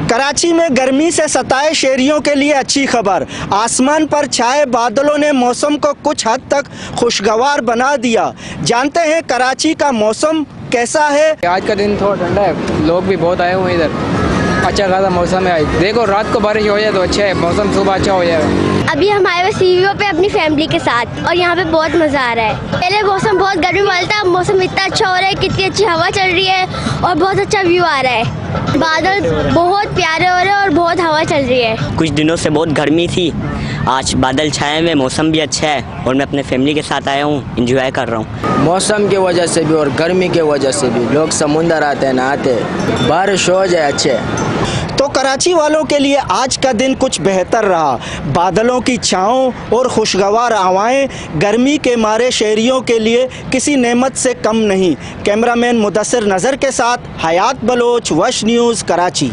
कराची में गर्मी से सताए शहरियों के लिए अच्छी खबर। आसमान पर छाए बादलों ने मौसम को कुछ हद तक खुशगवार बना दिया। जानते हैं कराची का मौसम कैसा है। आज का दिन थोड़ा ठंडा है, लोग भी बहुत आए हुए हैं इधर। अच्छा खासा मौसम है। देखो रात को बारिश हो जाए तो अच्छा है, मौसम सुबह अच्छा हो जाएगा। अभी हम आए हुए सीवीओ पे अपनी फैमिली के साथ और यहाँ पे बहुत मज़ा आ रहा है। पहले मौसम बहुत गर्मी वाला था, अब मौसम इतना अच्छा हो रहा है, कितनी अच्छी हवा चल रही है और बहुत अच्छा व्यू आ रहा है। बादल बहुत प्यारे हो रहे हैं और बहुत हवा चल रही है। कुछ दिनों से बहुत गर्मी थी, आज बादल छाए हुए, मौसम भी अच्छा है और मैं अपने फैमिली के साथ आया हूँ, एंजॉय कर रहा हूँ। मौसम की वजह से भी और गर्मी की वजह से भी लोग समुंदर आते हैं, नहाते, बारिश हो जाए अच्छे। तो कराची वालों के लिए आज का दिन कुछ बेहतर रहा। बादलों की छाँव और खुशगवार हवाएं गर्मी के मारे शहरियों के लिए किसी नेमत से कम नहीं। कैमरामैन मुदस्सिर नज़र के साथ हयात बलोच, वश न्यूज़, कराची।